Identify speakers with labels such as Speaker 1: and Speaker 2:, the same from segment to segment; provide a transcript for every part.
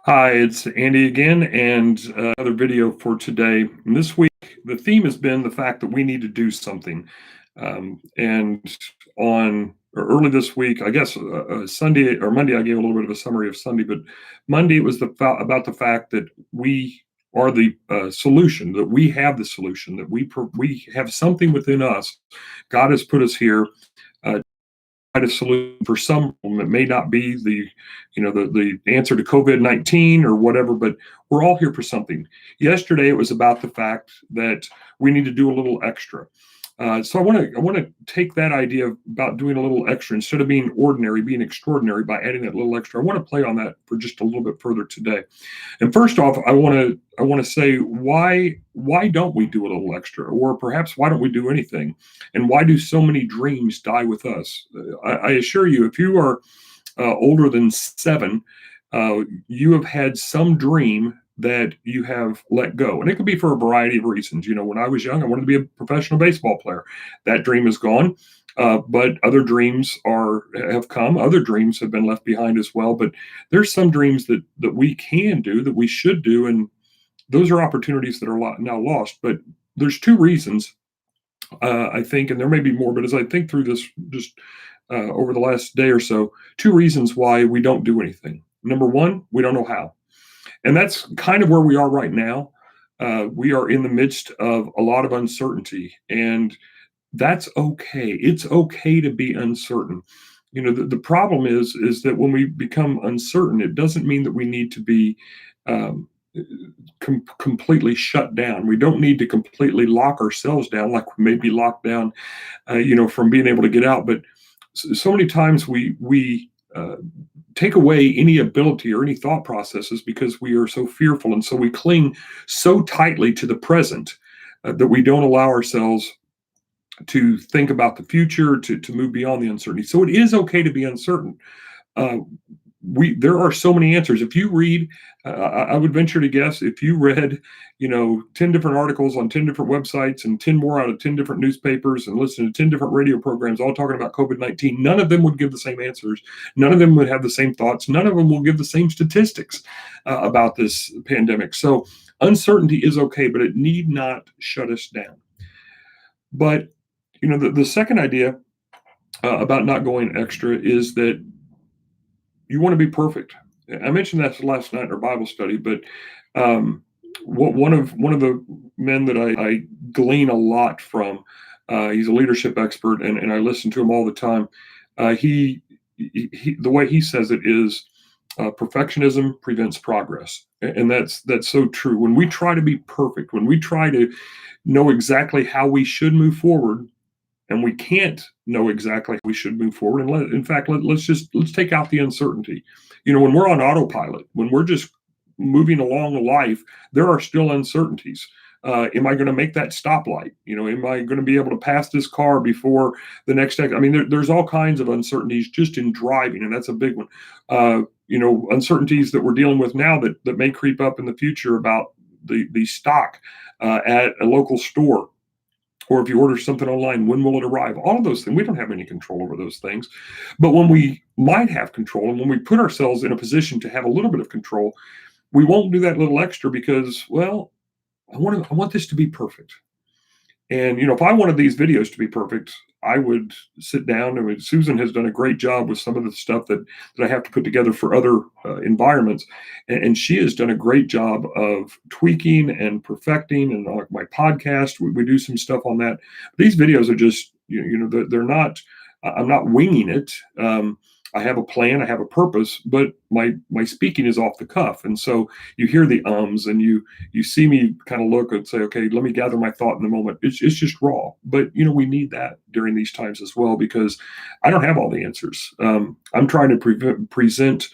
Speaker 1: Hi, it's Andy again, and another video for today. And this week, the theme has been the fact that we need to do something. And on or early this week, I guess Sunday or Monday, I gave a little bit of a summary of Sunday, but Monday it was about the fact that we are the solution, that we have the solution, that we have something within us. God has put us here a solution for some. It may not be the answer to COVID-19 or whatever, but we're all here for something. Yesterday, it was about the fact that we need to do a little extra. So I want to take that idea about doing a little extra instead of being ordinary, being extraordinary by adding that little extra. I want to play on that for just a little bit further today. And first off, I want to say why don't we do a little extra, or perhaps why don't we do anything, and why do so many dreams die with us? I assure you, if you are older than 7, you have had some dream that you have let go. And it could be for a variety of reasons. When I was young, I wanted to be a professional baseball player. That dream is gone. But other dreams have come. Other dreams have been left behind as well. But there's some dreams that we can do, that we should do, and those are opportunities that are now lost. But there's 2 reasons, I think, and there may be more. But as I think through this, just over the last day or so, 2 reasons why we don't do anything. Number 1, we don't know how. And that's kind of where we are right now. We are in the midst of a lot of uncertainty, and that's okay. It's okay to be uncertain. The problem is that when we become uncertain, it doesn't mean that we need to be um, completely shut down. We don't need to completely lock ourselves down like we may be locked down, from being able to get out. But so many times we take away any ability or any thought processes because we are so fearful. And so we cling so tightly to the present that we don't allow ourselves to think about the future, to move beyond the uncertainty. So it is okay to be uncertain. Uh, there are so many answers. If you read, I would venture to guess, if you read, 10 different articles on 10 different websites and 10 more out of 10 different newspapers and listen to 10 different radio programs, all talking about COVID-19, none of them would give the same answers. None of them would have the same thoughts. None of them will give the same statistics about this pandemic. So uncertainty is okay, but it need not shut us down. But, the second idea about not going extra is that you want to be perfect. I mentioned that last night in our Bible study, but one of the men that I glean a lot from, he's a leadership expert, and I listen to him all the time. He the way he says it is, perfectionism prevents progress, and that's so true. When we try to be perfect, when we try to know exactly how we should move forward, and we can't know exactly how we should move forward. And let's take out the uncertainty. When we're on autopilot, when we're just moving along life, there are still uncertainties. Am I going to make that stoplight? Am I going to be able to pass this car before the next exit? I mean, there's all kinds of uncertainties just in driving, and that's a big one. Uncertainties that we're dealing with now that may creep up in the future about the stock at a local store. Or if you order something online, when will it arrive? All of those things, we don't have any control over those things. But when we might have control, and when we put ourselves in a position to have a little bit of control, we won't do that little extra because, well, I want this to be perfect. And if I wanted these videos to be perfect, I would sit down. I mean, Susan has done a great job with some of the stuff that I have to put together for other environments, and she has done a great job of tweaking and perfecting. And like my podcast, we do some stuff on that. These videos are just they're not. I'm not winging it. I have a plan, I have a purpose, but my speaking is off the cuff. And so you hear the ums, and you see me kind of look and say, okay, let me gather my thought in the moment. It's just raw. But we need that during these times as well, because I don't have all the answers. I'm trying to present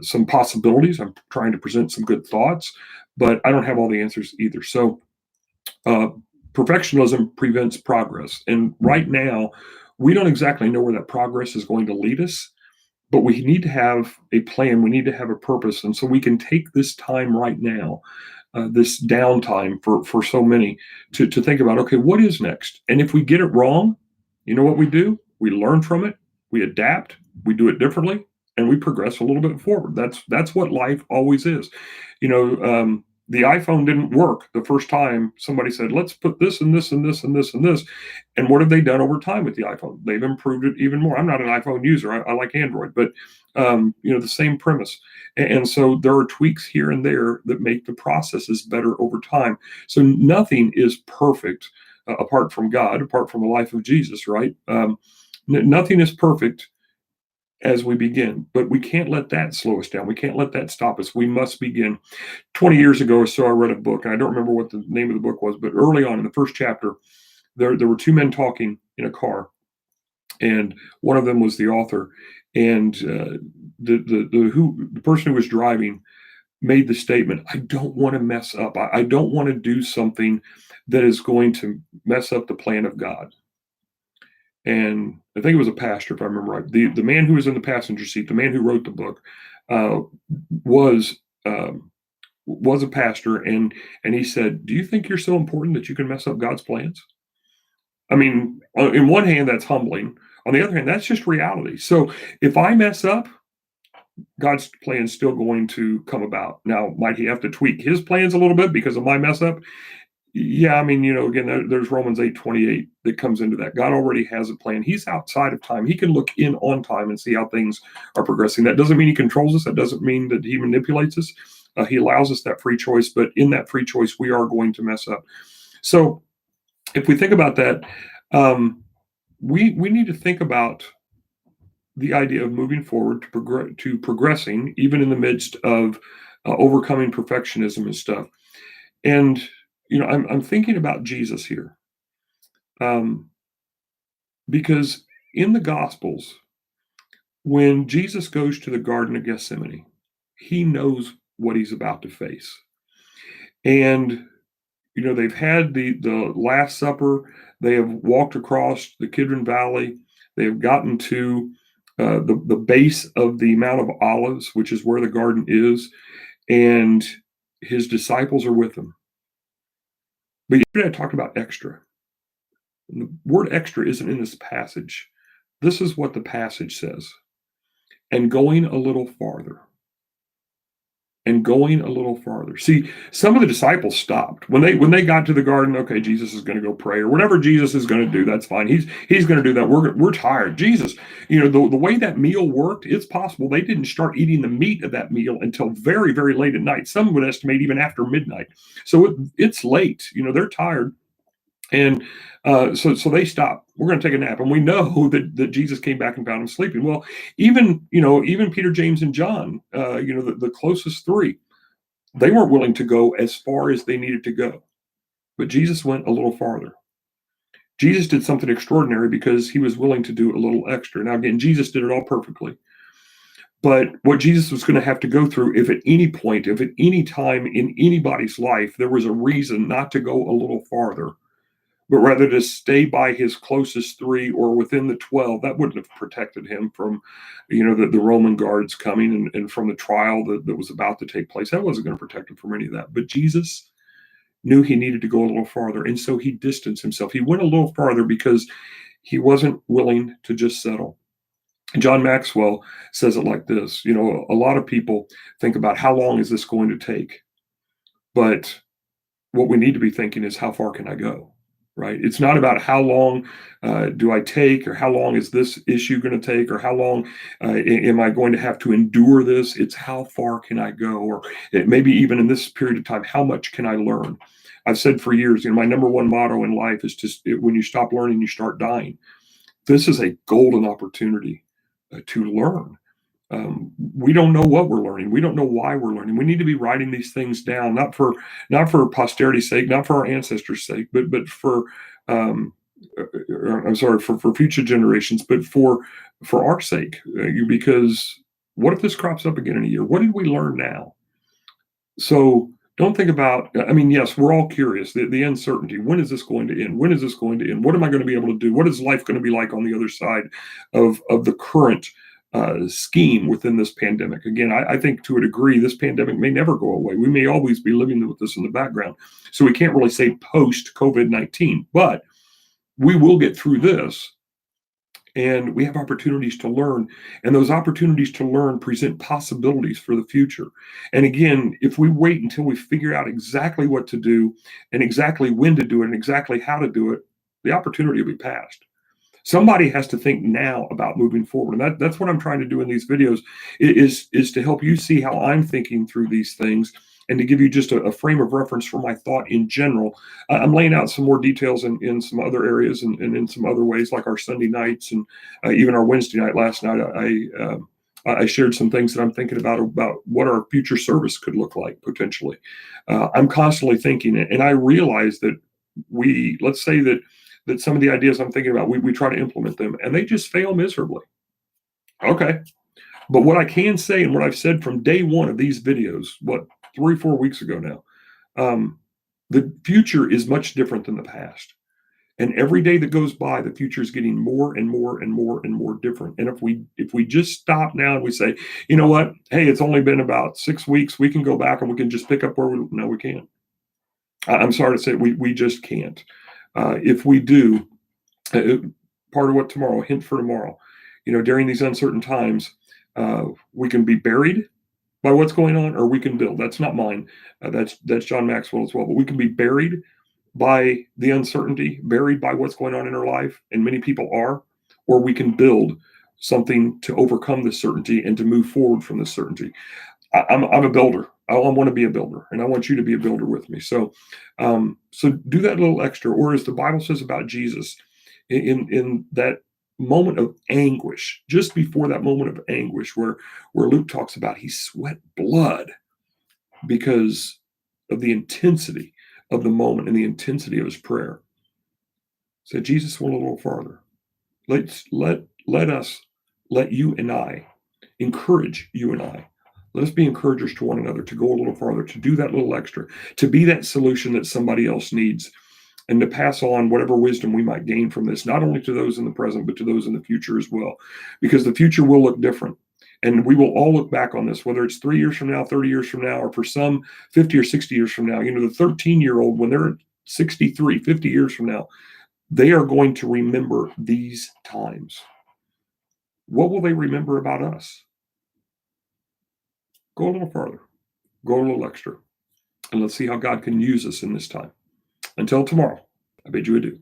Speaker 1: some possibilities. I'm trying to present some good thoughts, but I don't have all the answers either. So perfectionism prevents progress. And right now, we don't exactly know where that progress is going to lead us. But we need to have a plan. We need to have a purpose. And so we can take this time right now, this downtime for so many, to think about, okay, what is next? And if we get it wrong, you know what we do? We learn from it. We adapt. We do it differently. and we progress a little bit forward. That's what life always is. The iPhone didn't work the first time somebody said, let's put this and this and this and this and this. And what have they done over time with the iPhone? They've improved it even more. I'm not an iPhone user. I like Android, but the same premise. And so there are tweaks here and there that make the processes better over time. So nothing is perfect apart from God, apart from the life of Jesus, right? Nothing is perfect as we begin, but we can't let that slow us down. We can't let that stop us. We must begin. 20 years ago or so, I read a book, and I don't remember what the name of the book was, but early on in the first chapter, there were two men talking in a car, and one of them was the author, and the person who was driving made the statement, I don't want to mess up. I don't want to do something that is going to mess up the plan of God. And I think it was a pastor, if I remember right. The man who was in the passenger seat, the man who wrote the book, was a pastor, and he said, "Do you think you're so important that you can mess up God's plans?" I mean, in one hand, that's humbling. On the other hand, that's just reality. So if I mess up, God's plan is still going to come about. Now, might he have to tweak his plans a little bit because of my mess up? Yeah, I mean, again, there's Romans 8:28 that comes into that. God already has a plan. He's outside of time. He can look in on time and see how things are progressing. That doesn't mean he controls us. That doesn't mean that he manipulates us. He allows us that free choice, but in that free choice, we are going to mess up. So if we think about that, we need to think about the idea of moving forward to progressing, even in the midst of overcoming perfectionism and stuff. And I'm thinking about Jesus here, because in the Gospels, when Jesus goes to the Garden of Gethsemane, he knows what he's about to face. And they've had the Last Supper. They have walked across the Kidron Valley. They have gotten to the base of the Mount of Olives, which is where the garden is, and his disciples are with him. But yesterday I talked about extra. And the word extra isn't in this passage. This is what the passage says. And going a little farther. And going a little farther. See, some of the disciples stopped. When they got to the garden, okay, Jesus is going to go pray, or whatever Jesus is going to do, that's fine. He's going to do that. We're tired. Jesus, the way that meal worked, it's possible they didn't start eating the meat of that meal until very, very late at night. Some would estimate even after midnight. So it's late. They're tired. And so they stop. We're going to take a nap, and we know that Jesus came back and found him sleeping. Well, even Peter, James, and John, the closest three, they weren't willing to go as far as they needed to go, but Jesus went a little farther. Jesus did something extraordinary because he was willing to do a little extra. Now, again, Jesus did it all perfectly. But what Jesus was going to have to go through, if at any point, if at any time in anybody's life, there was a reason not to go a little farther, but rather to stay by his closest three or within the 12, that wouldn't have protected him from, the Roman guards coming and from the trial that was about to take place. That wasn't going to protect him from any of that. But Jesus knew he needed to go a little farther. And so he distanced himself. He went a little farther because he wasn't willing to just settle. John Maxwell says it like this, a lot of people think about how long is this going to take? But what we need to be thinking is, how far can I go? Right? It's not about how long do I take, or how long is this issue going to take, or how long am I going to have to endure this? It's how far can I go, or maybe even in this period of time, how much can I learn? I've said for years, my number one motto in life is just, when you stop learning, you start dying. This is a golden opportunity to learn. We don't know what we're learning. We don't know why we're learning. We need to be writing these things down, not for posterity's sake, not for our ancestors' sake, but for for future generations, but for our sake. Because what if this crops up again in a year? What did we learn now? So don't think about, yes, we're all curious, the uncertainty. When is this going to end? When is this going to end? What am I going to be able to do? What is life going to be like on the other side of the current scheme within this pandemic? Again, I think to a degree, this pandemic may never go away. We may always be living with this in the background. So we can't really say post COVID-19, but we will get through this. and we have opportunities to learn, and those opportunities to learn present possibilities for the future. And again, if we wait until we figure out exactly what to do and exactly when to do it and exactly how to do it, the opportunity will be passed. Somebody has to think now about moving forward, and that's what I'm trying to do in these videos, is to help you see how I'm thinking through these things, and to give you just a frame of reference for my thought in general. I'm laying out some more details in some other areas, and in some other ways, like our Sunday nights, and even our Wednesday night last night. I shared some things that I'm thinking about what our future service could look like potentially. I'm constantly thinking, and I realize that let's say that some of the ideas I'm thinking about, we try to implement them and they just fail miserably. Okay. But what I can say, and what I've said from day one of these videos, 3-4 weeks ago now, the future is much different than the past. And every day that goes by, the future is getting more and more and more and more different. And if we just stop now and we say, you know what, hey, it's only been about 6 weeks, we can go back and we can just pick up where no, we can't. I'm sorry to say we just can't. If we do, part of what tomorrow, hint for tomorrow, during these uncertain times, we can be buried by what's going on, or we can build. That's not mine. That's John Maxwell as well. But we can be buried by the uncertainty, buried by what's going on in our life, and many people are, or we can build something to overcome the certainty and to move forward from the certainty. I'm a builder. I want to be a builder, and I want you to be a builder with me. So do that little extra, or as the Bible says about Jesus, in that moment of anguish, just before that moment of anguish, where Luke talks about he sweat blood because of the intensity of the moment and the intensity of his prayer. So Jesus went a little farther. Let you and I encourage you and I. Let us be encouragers to one another, to go a little farther, to do that little extra, to be that solution that somebody else needs, and to pass on whatever wisdom we might gain from this, not only to those in the present, but to those in the future as well. Because the future will look different. And we will all look back on this, whether it's 3 years from now, 30 years from now, or for some 50 or 60 years from now. The 13-year-old, when they're 63, 50 years from now, they are going to remember these times. What will they remember about us? Go a little farther, go a little extra, and let's see how God can use us in this time. Until tomorrow, I bid you adieu.